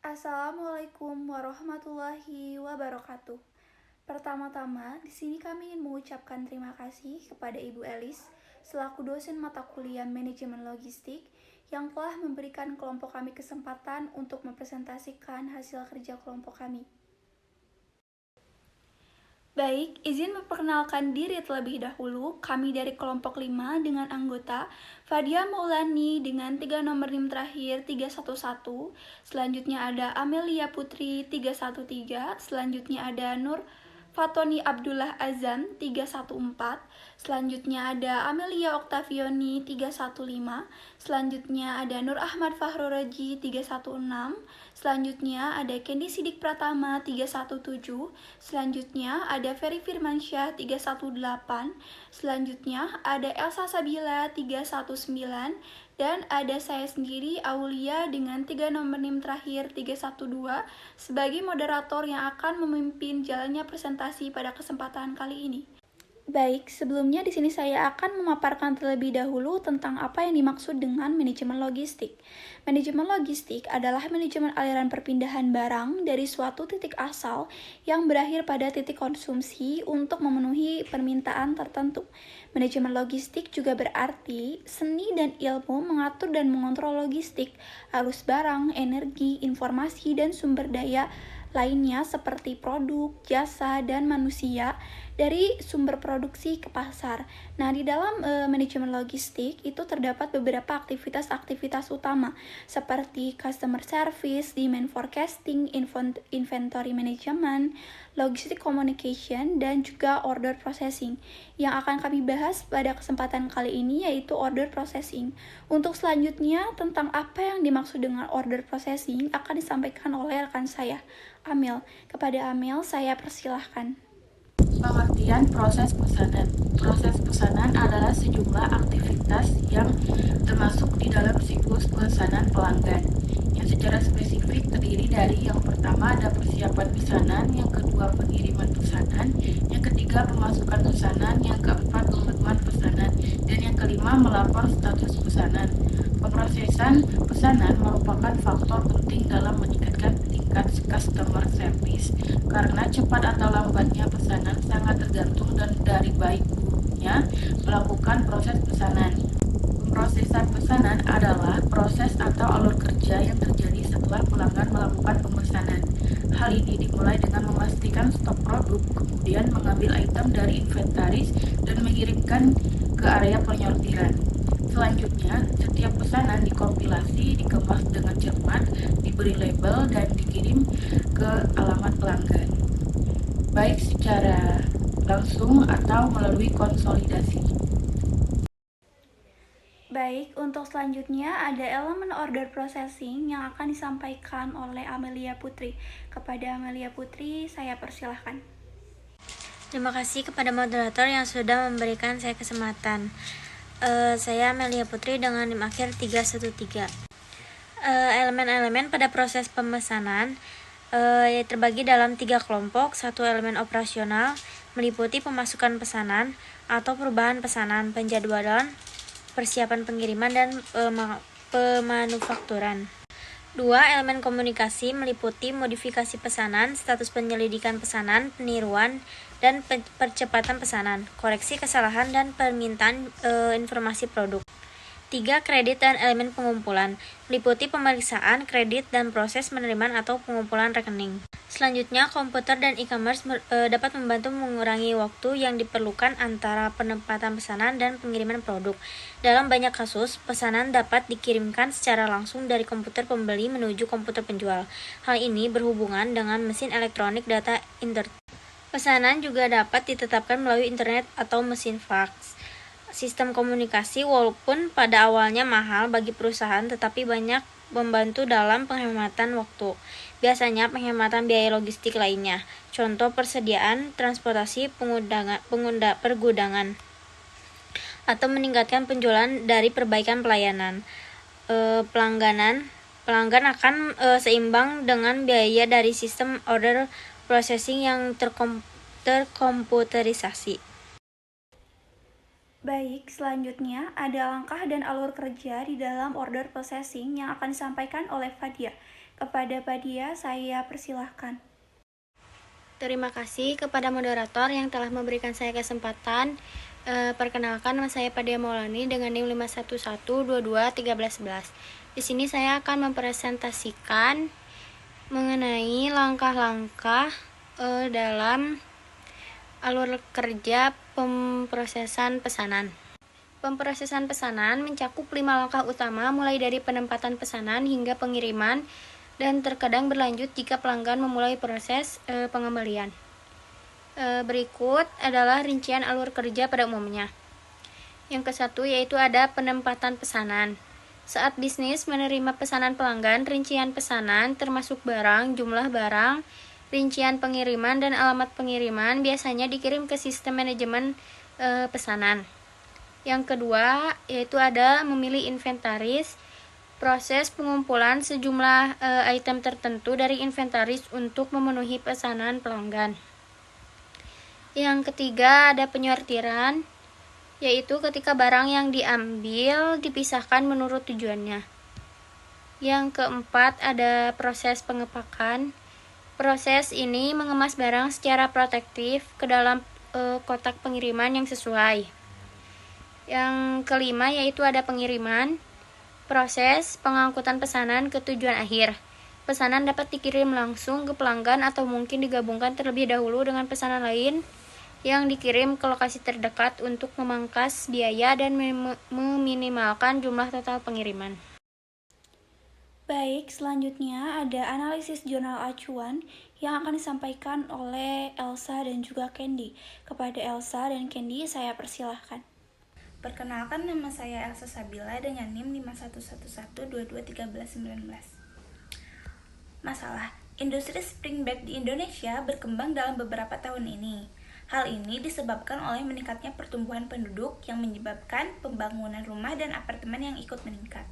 Assalamualaikum warahmatullahi wabarakatuh. Pertama-tama, di sini kami ingin mengucapkan terima kasih kepada Ibu Elis selaku dosen mata kuliah Manajemen Logistik yang telah memberikan kelompok kami kesempatan untuk mempresentasikan hasil kerja kelompok kami. Baik, izin memperkenalkan diri terlebih dahulu. Kami dari kelompok 5 dengan anggota Fadia Maulani dengan 3 nomor NIM terakhir 311. Selanjutnya ada Amelia Putri 313. Selanjutnya ada Nur Fatoni Abdullah Azam 314. Selanjutnya ada Amelia Oktavioni 315. Selanjutnya ada Nur Ahmad Fahroroji 316. Selanjutnya ada Kendi Sidik Pratama 317. Selanjutnya ada Ferry Firmansyah 318. Selanjutnya ada Elsa Sabila 319. Dan ada saya sendiri Aulia dengan 3 nomor NIM terakhir 312 sebagai moderator yang akan memimpin jalannya presentasi pada kesempatan kali ini. Baik, sebelumnya di sini saya akan memaparkan terlebih dahulu tentang apa yang dimaksud dengan manajemen logistik. Manajemen logistik adalah manajemen aliran perpindahan barang dari suatu titik asal yang berakhir pada titik konsumsi untuk memenuhi permintaan tertentu. Manajemen logistik juga berarti seni dan ilmu mengatur dan mengontrol logistik, arus barang, energi, informasi, dan sumber daya lainnya seperti produk, jasa, dan manusia dari sumber produksi ke pasar. Nah, di dalam manajemen logistik itu terdapat beberapa aktivitas utama seperti customer service, demand forecasting, inventory management, logistic communication, dan juga order processing. Yang akan kami bahas pada kesempatan kali ini yaitu order processing. Untuk selanjutnya tentang apa yang dimaksud dengan order processing akan disampaikan oleh rekan saya, Amel. Kepada Amel, saya persilahkan. Pengertian proses pesanan. Proses pesanan adalah sejumlah aktivitas yang termasuk di dalam siklus pesanan pelanggan, yang secara spesifik terdiri dari yang pertama ada persiapan pesanan, yang kedua pengiriman pesanan, yang ketiga pemasukan pesanan, yang keempat pemenuhan pesanan, dan yang kelima melapor status pesanan. Pemrosesan pesanan merupakan faktor penting dalam meningkatkan tingkat customer service karena cepat atau lambatnya pesanan sangat tergantung dari baik buruknya melakukan proses pesanan. Pemrosesan pesanan adalah proses atau alur kerja yang terjadi setelah pelanggan melakukan pemesanan. Hal ini dimulai dengan memastikan stok produk, kemudian mengambil item dari inventaris dan mengirimkan ke area penyortiran. Selanjutnya, setiap pesanan dikompilasi, dikemas dengan cermat, diberi label, dan dikirim ke alamat pelanggan, baik secara langsung atau melalui konsolidasi. Baik, untuk selanjutnya ada elemen order processing yang akan disampaikan oleh Amelia Putri. Kepada Amelia Putri, saya persilahkan. Terima kasih kepada moderator yang sudah memberikan saya kesempatan. Saya Amelia Putri dengan NIM akhir 313. Elemen-elemen pada proses pemesanan terbagi dalam 3 kelompok. 1 elemen operasional meliputi pemasukan pesanan atau perubahan pesanan, penjadwalan, persiapan pengiriman, dan pemanufakturan. 2. Elemen komunikasi meliputi modifikasi pesanan, status penyelidikan pesanan, peniruan, dan percepatan pesanan, koreksi kesalahan, dan permintaan informasi produk. 3. Kredit dan elemen pengumpulan meliputi pemeriksaan kredit dan proses penerimaan atau pengumpulan rekening. Selanjutnya, komputer dan e-commerce dapat membantu mengurangi waktu yang diperlukan antara penempatan pesanan dan pengiriman produk. Dalam banyak kasus, pesanan dapat dikirimkan secara langsung dari komputer pembeli menuju komputer penjual. Hal ini berhubungan dengan mesin elektronik data internet. Pesanan juga dapat ditetapkan melalui internet atau mesin fax. Sistem komunikasi walaupun pada awalnya mahal bagi perusahaan tetapi banyak membantu dalam penghematan waktu. Biasanya penghematan biaya logistik lainnya. Contoh persediaan transportasi pergudangan atau meningkatkan penjualan dari perbaikan pelayanan. Pelanggan akan seimbang dengan biaya dari sistem order processing yang terkomputerisasi. Baik, selanjutnya ada langkah dan alur kerja di dalam order processing yang akan disampaikan oleh Fadia. Kepada Fadia, saya persilahkan. Terima kasih kepada moderator yang telah memberikan saya kesempatan. Perkenalkan, nama saya Fadia Maulani dengan NIM 511221311. Di sini saya akan mempresentasikan mengenai langkah-langkah dalam alur kerja pemrosesan pesanan. Pemrosesan pesanan mencakup 5 langkah utama, mulai dari penempatan pesanan hingga pengiriman, dan terkadang berlanjut jika pelanggan memulai proses pengembalian. Berikut adalah rincian alur kerja pada umumnya. Yang ke-1 yaitu ada penempatan pesanan. Saat bisnis menerima pesanan pelanggan, rincian pesanan termasuk barang, jumlah barang, rincian pengiriman, dan alamat pengiriman biasanya dikirim ke sistem manajemen pesanan. Yang kedua yaitu ada memilih inventaris. Proses pengumpulan sejumlah item tertentu dari inventaris untuk memenuhi pesanan pelanggan. Yang ketiga ada penyortiran, yaitu ketika barang yang diambil dipisahkan menurut tujuannya. Yang keempat ada proses pengepakan. Proses ini mengemas barang secara protektif ke dalam kotak pengiriman yang sesuai. Yang kelima yaitu ada pengiriman. Proses pengangkutan pesanan ke tujuan akhir. Pesanan dapat dikirim langsung ke pelanggan atau mungkin digabungkan terlebih dahulu dengan pesanan lain yang dikirim ke lokasi terdekat untuk memangkas biaya dan meminimalkan jumlah total pengiriman. Baik, selanjutnya ada analisis jurnal acuan yang akan disampaikan oleh Elsa dan juga Candy. Kepada Elsa dan Candy, saya persilahkan. Perkenalkan, nama saya Elsa Sabila dengan NIM 51112231119. Masalah, industri spring bed di Indonesia berkembang dalam beberapa tahun ini. Hal ini disebabkan oleh meningkatnya pertumbuhan penduduk yang menyebabkan pembangunan rumah dan apartemen yang ikut meningkat.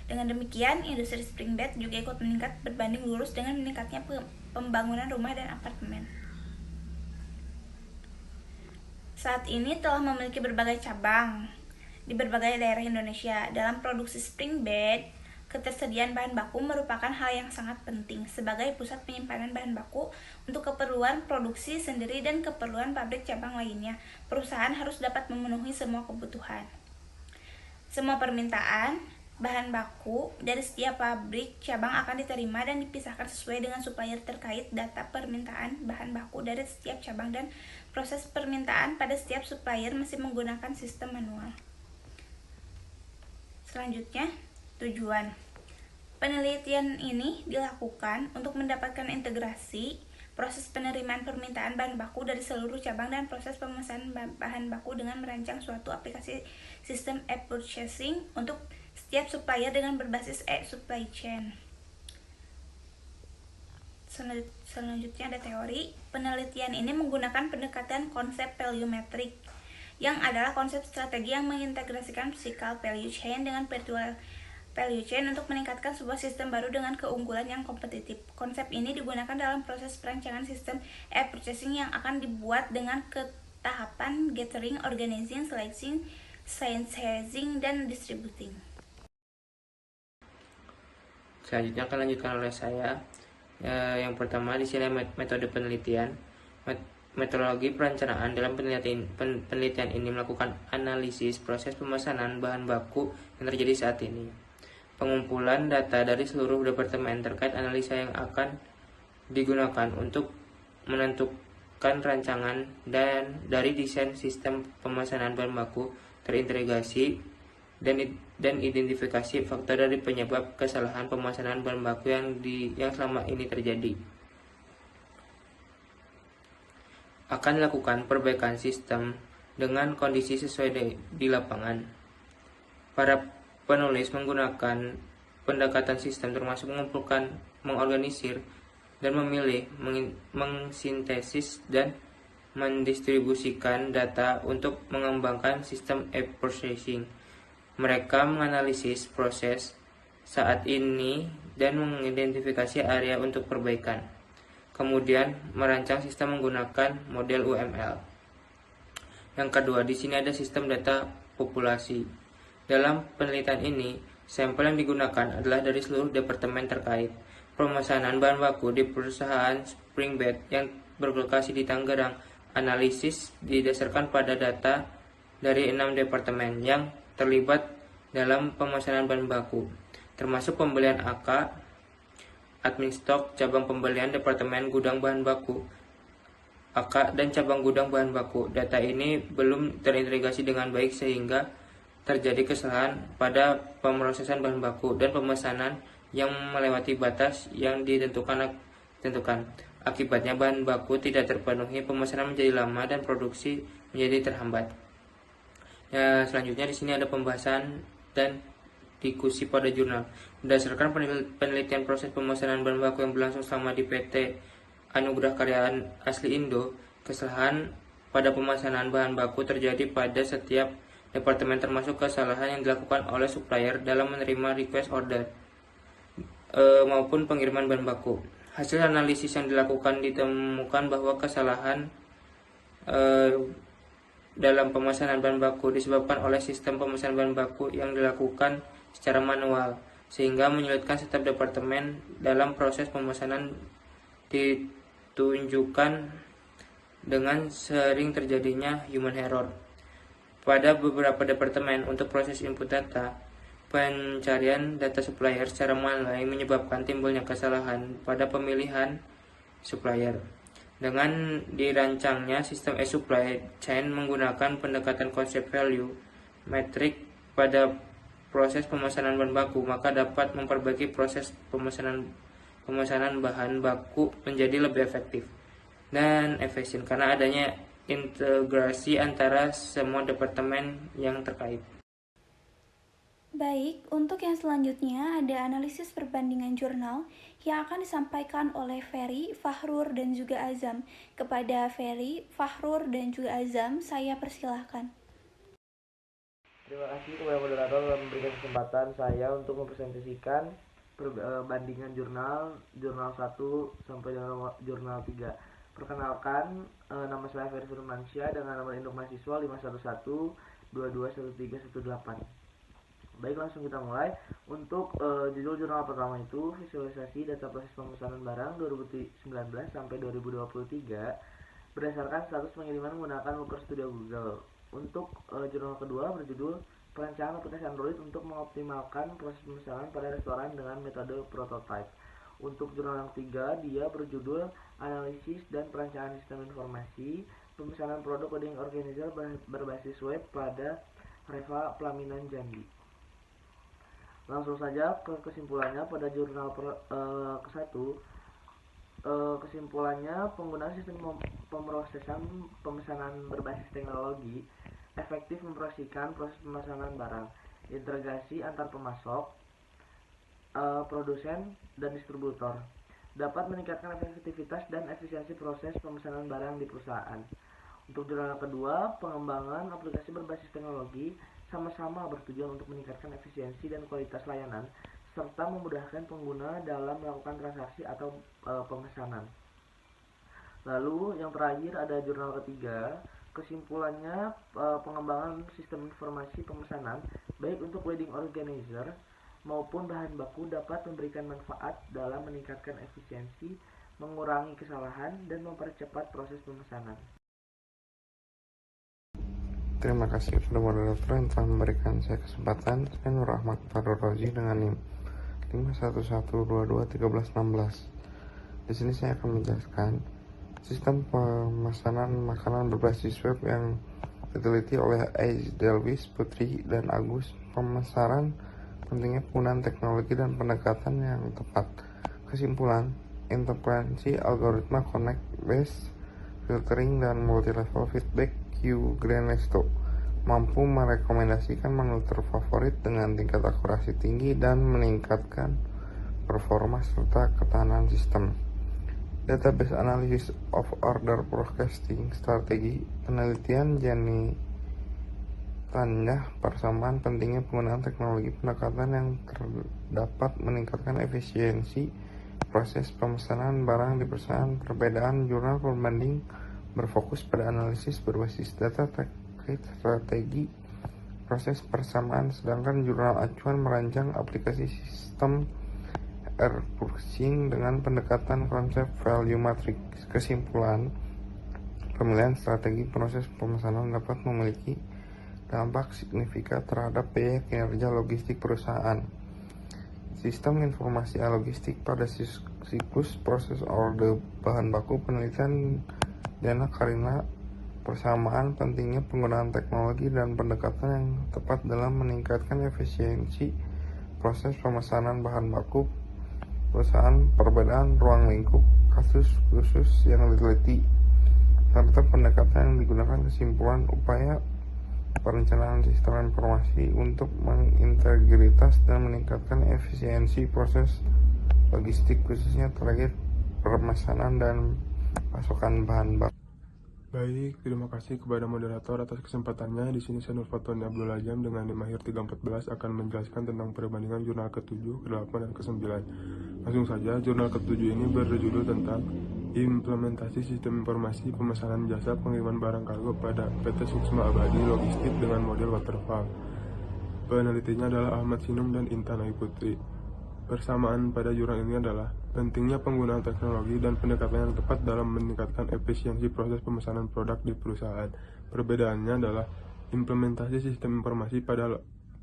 Dengan demikian, industri spring bed juga ikut meningkat berbanding lurus dengan meningkatnya pembangunan rumah dan apartemen. Saat ini telah memiliki berbagai cabang di berbagai daerah Indonesia. Dalam produksi spring bed, ketersediaan bahan baku merupakan hal yang sangat penting sebagai pusat penyimpanan bahan baku untuk keperluan produksi sendiri dan keperluan pabrik cabang lainnya. Perusahaan harus dapat memenuhi semua kebutuhan. Semua permintaan bahan baku dari setiap pabrik cabang akan diterima dan dipisahkan sesuai dengan supplier terkait. Data permintaan bahan baku dari setiap cabang dan proses permintaan pada setiap supplier masih menggunakan sistem manual. Selanjutnya, tujuan. Penelitian ini dilakukan untuk mendapatkan integrasi proses penerimaan permintaan bahan baku dari seluruh cabang dan proses pemesanan bahan baku dengan merancang suatu aplikasi sistem e-purchasing untuk setiap supplier dengan berbasis e-supply chain. Selanjutnya ada teori. Penelitian ini menggunakan pendekatan konsep value metric, yang adalah konsep strategi yang mengintegrasikan physical value chain dengan virtual value chain untuk meningkatkan sebuah sistem baru dengan keunggulan yang kompetitif. Konsep ini digunakan dalam proses perancangan sistem e-purchasing yang akan dibuat dengan ketahapan gathering, organizing, selecting, synthesizing, dan distributing. Selanjutnya akan lanjutkan oleh saya. Yang pertama di sini metode penelitian. Metodologi perencanaan dalam penelitian ini melakukan analisis proses pemesanan bahan baku yang terjadi saat ini. Pengumpulan data dari seluruh departemen terkait analisa yang akan digunakan untuk menentukan rancangan dan dari desain sistem pemesanan bahan baku terintegrasi dan identifikasi faktor dari penyebab kesalahan pemesanan bahan baku yang selama ini terjadi. Akan dilakukan perbaikan sistem dengan kondisi sesuai di lapangan. Para penulis menggunakan pendekatan sistem termasuk mengumpulkan, mengorganisir, dan memilih, mengsintesis, dan mendistribusikan data untuk mengembangkan sistem e-processing. Mereka menganalisis proses saat ini dan mengidentifikasi area untuk perbaikan. Kemudian merancang sistem menggunakan model UML. Yang kedua, di sini ada sistem data populasi. Dalam penelitian ini, sampel yang digunakan adalah dari seluruh departemen terkait. Pemesanan bahan baku di perusahaan Springbed yang berlokasi di Tangerang. Analisis didasarkan pada data dari 6 departemen yang terlibat dalam pemesanan bahan baku, termasuk pembelian AK, admin stok, cabang pembelian, departemen gudang bahan baku, AK, dan cabang gudang bahan baku. Data ini belum terintegrasi dengan baik sehingga terjadi kesalahan pada pemrosesan bahan baku dan pemesanan yang melewati batas yang ditentukan. Akibatnya bahan baku tidak terpenuhi, pemesanan menjadi lama, dan produksi menjadi terhambat. Ya, selanjutnya di sini ada pembahasan dan diskusi pada jurnal. Berdasarkan penelitian proses pemesanan bahan baku yang berlangsung selama di PT Anugerah Karya Asli Indo, kesalahan pada pemesanan bahan baku terjadi pada setiap departemen, termasuk kesalahan yang dilakukan oleh supplier dalam menerima request order maupun pengiriman bahan baku. Hasil analisis yang dilakukan ditemukan bahwa kesalahan dalam pemesanan bahan baku disebabkan oleh sistem pemesanan bahan baku yang dilakukan secara manual, sehingga menyulitkan setiap departemen dalam proses pemesanan. Ditunjukkan dengan sering terjadinya human error pada beberapa departemen untuk proses input data. Pencarian data supplier secara manual menyebabkan timbulnya kesalahan pada pemilihan supplier. Dengan dirancangnya sistem e-supply chain menggunakan pendekatan konsep value metrik pada proses pemesanan bahan baku, maka dapat memperbaiki proses pemesanan bahan baku menjadi lebih efektif dan efisien karena adanya integrasi antara semua departemen yang terkait. Baik, untuk yang selanjutnya ada analisis perbandingan jurnal yang akan disampaikan oleh Ferry, Fahrur, dan juga Azam. Kepada Ferry, Fahrur, dan juga Azam, saya persilahkan. Terima kasih kepada moderator telah memberikan kesempatan saya untuk mempresentasikan perbandingan jurnal 1 sampai dengan jurnal 3. Perkenalkan, nama saya Ferry Firmansyah dengan nomor induk mahasiswa 511-221318. Baik, langsung kita mulai. Untuk judul jurnal pertama itu visualisasi data proses pemesanan barang 2019 sampai 2023 berdasarkan status pengiriman menggunakan Looker Studio Google. Untuk jurnal kedua berjudul perancangan aplikasi Android untuk mengoptimalkan proses pemesanan pada restoran dengan metode prototype. Untuk jurnal yang ketiga, dia berjudul analisis dan perancangan sistem informasi pemesanan produk wedding organizer berbasis web pada Reva Pelaminan Jambi. Langsung saja ke kesimpulannya pada jurnal ke-1. Kesimpulannya, penggunaan sistem pemrosesan pemesanan berbasis teknologi efektif memproyeksikan proses pemesanan barang, integrasi antar pemasok, produsen, dan distributor, dapat meningkatkan efektivitas dan efisiensi proses pemesanan barang di perusahaan. Untuk jurnal kedua, pengembangan aplikasi berbasis teknologi sama-sama bertujuan untuk meningkatkan efisiensi dan kualitas layanan, serta memudahkan pengguna dalam melakukan transaksi atau pemesanan. Lalu yang terakhir ada jurnal ketiga. Kesimpulannya, pengembangan sistem informasi pemesanan baik untuk wedding organizer maupun bahan baku dapat memberikan manfaat dalam meningkatkan efisiensi, mengurangi kesalahan, dan mempercepat proses pemesanan. Terima kasih kepada moderator yang telah memberikan saya kesempatan. Saya Nur Ahmad Farul Rozi dengan NIM 511221316. Di sini saya akan menjelaskan sistem pemesanan makanan berbasis web yang diteliti oleh Aiz Delwis, Putri, dan Agus. Pemasaran pentingnya penggunaan teknologi dan pendekatan yang tepat. Kesimpulan, interpretasi algoritma connect based filtering dan multi-level feedback Q Greenlesto mampu merekomendasikan menu terfavorit dengan tingkat akurasi tinggi dan meningkatkan performa serta ketahanan sistem. Database Analysis of Order Forecasting Strategi penelitian Jenny Tanda persamaan pentingnya penggunaan teknologi pendekatan yang terdapat meningkatkan efisiensi proses pemesanan barang di perusahaan. Perbedaan jurnal pembanding berfokus pada analisis berbasis data terkait strategi proses persamaan, sedangkan jurnal acuan merancang aplikasi sistem R-Pushing dengan pendekatan konsep value matrix. Kesimpulan, pemilihan strategi proses pemesanan dapat memiliki dampak signifikan terhadap biaya kinerja logistik perusahaan. Sistem informasi logistik pada siklus proses order bahan baku penelitian dana karena persamaan pentingnya penggunaan teknologi dan pendekatan yang tepat dalam meningkatkan efisiensi proses pemesanan bahan baku perusahaan, perbedaan ruang lingkup kasus khusus yang diteliti, serta pendekatan yang digunakan. Kesimpulan, upaya perencanaan sistem informasi untuk mengintegritas dan meningkatkan efisiensi proses logistik khususnya terkait pemesanan dan pasokan bahan baku. Baik, terima kasih kepada moderator atas kesempatannya. Di sini saya Nurfatoni Abdul Ajam dengan Mahir 314 akan menjelaskan tentang perbandingan jurnal ke-7, ke-8, dan ke-9. Langsung saja, jurnal ke-7 ini berjudul tentang implementasi sistem informasi pemesanan jasa pengiriman barang kargo pada PT Suksma Abadi Logistik dengan model waterfall. Penelitinya adalah Ahmad Sinum dan Intan Ayu Putri. Persamaan pada jurnal ini adalah pentingnya penggunaan teknologi dan pendekatan yang tepat dalam meningkatkan efisiensi proses pemesanan produk di perusahaan. Perbedaannya adalah implementasi sistem informasi pada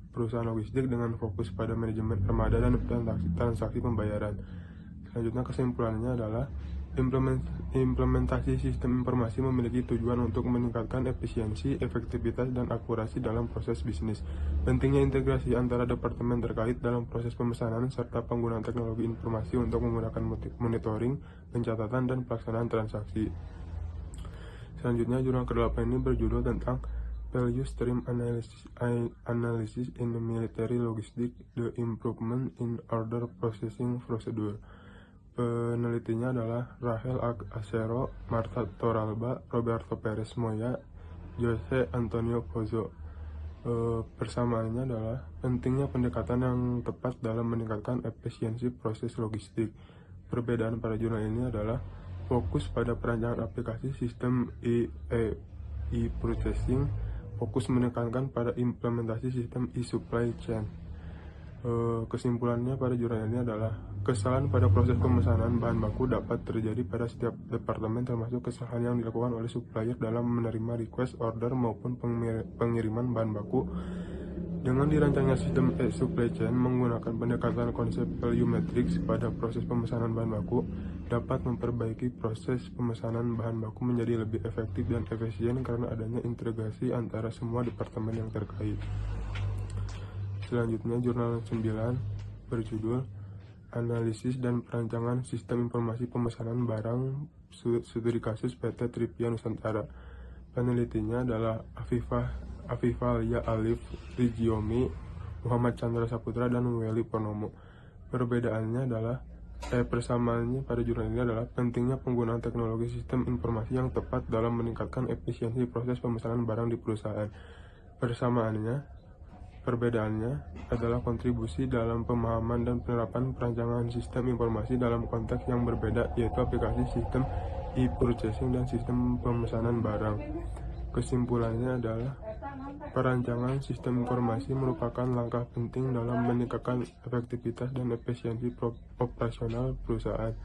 perusahaan logistik dengan fokus pada manajemen armada dan transaksi pembayaran. Selanjutnya kesimpulannya adalah implementasi sistem informasi memiliki tujuan untuk meningkatkan efisiensi, efektivitas, dan akurasi dalam proses bisnis. Pentingnya integrasi antara departemen terkait dalam proses pemesanan serta penggunaan teknologi informasi untuk memudahkan monitoring, pencatatan, dan pelaksanaan transaksi. Selanjutnya, jurnal ke-8 ini berjudul tentang Value Stream Analysis in the Military Logistics, the Improvement in Order Processing Procedure. Penelitinya adalah Rahel Acero, Marta Toralba, Roberto Perez Moya, Jose Antonio Pozo. Persamaannya adalah pentingnya pendekatan yang tepat dalam meningkatkan efisiensi proses logistik. Perbedaan pada jurnal ini adalah fokus pada perancangan aplikasi sistem e-processing, fokus menekankan pada implementasi sistem e-supply chain. Kesimpulannya pada jurnal ini adalah kesalahan pada proses pemesanan bahan baku dapat terjadi pada setiap departemen, termasuk kesalahan yang dilakukan oleh supplier dalam menerima request order maupun pengiriman bahan baku. Dengan dirancangnya sistem supply chain menggunakan pendekatan konsep value matrix pada proses pemesanan bahan baku dapat memperbaiki proses pemesanan bahan baku menjadi lebih efektif dan efisien karena adanya integrasi antara semua departemen yang terkait. Selanjutnya, jurnal 9 berjudul Analisis dan Perancangan Sistem Informasi Pemesanan Barang Studi Kasus PT Tripia Nusantara. Penelitinya adalah Afifah Lia Alif Rijiomi, Muhammad Chandra Saputra, dan Weli Purnomo. Perbedaannya adalah persamaannya pada jurnal ini adalah pentingnya penggunaan teknologi sistem informasi yang tepat dalam meningkatkan efisiensi proses pemesanan barang di perusahaan. Perbedaannya adalah kontribusi dalam pemahaman dan penerapan perancangan sistem informasi dalam konteks yang berbeda, yaitu aplikasi sistem e-purchasing dan sistem pemesanan barang. Kesimpulannya adalah perancangan sistem informasi merupakan langkah penting dalam meningkatkan efektivitas dan efisiensi operasional perusahaan.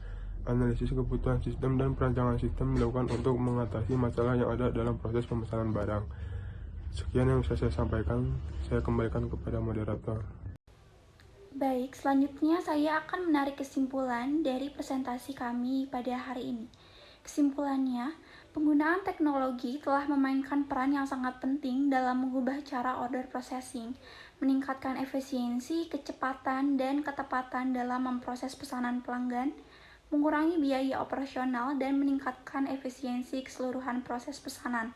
Analisis kebutuhan sistem dan perancangan sistem dilakukan untuk mengatasi masalah yang ada dalam proses pemesanan barang. Sekian yang bisa saya sampaikan, saya kembalikan kepada moderator. Baik, selanjutnya saya akan menarik kesimpulan dari presentasi kami pada hari ini. Kesimpulannya, penggunaan teknologi telah memainkan peran yang sangat penting dalam mengubah cara order processing, meningkatkan efisiensi, kecepatan, dan ketepatan dalam memproses pesanan pelanggan, mengurangi biaya operasional, dan meningkatkan efisiensi keseluruhan proses pesanan.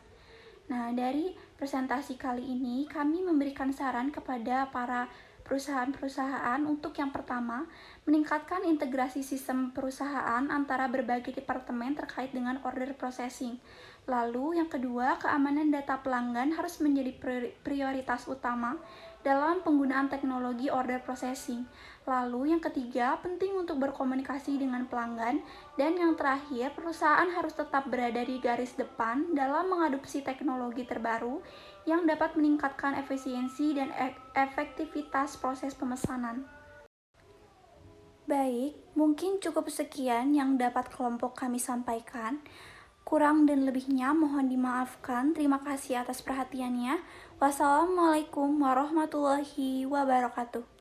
Nah, dari presentasi kali ini, kami memberikan saran kepada para perusahaan-perusahaan untuk yang pertama, meningkatkan integrasi sistem perusahaan antara berbagai departemen terkait dengan order processing. Lalu, yang kedua, keamanan data pelanggan harus menjadi prioritas utama dalam penggunaan teknologi order processing. Lalu yang ketiga, penting untuk berkomunikasi dengan pelanggan. Dan yang terakhir, perusahaan harus tetap berada di garis depan dalam mengadopsi teknologi terbaru yang dapat meningkatkan efisiensi dan efektivitas proses pemesanan. Baik, mungkin cukup sekian yang dapat kelompok kami sampaikan. Kurang dan lebihnya mohon dimaafkan. Terima kasih atas perhatiannya. Wassalamualaikum warahmatullahi wabarakatuh.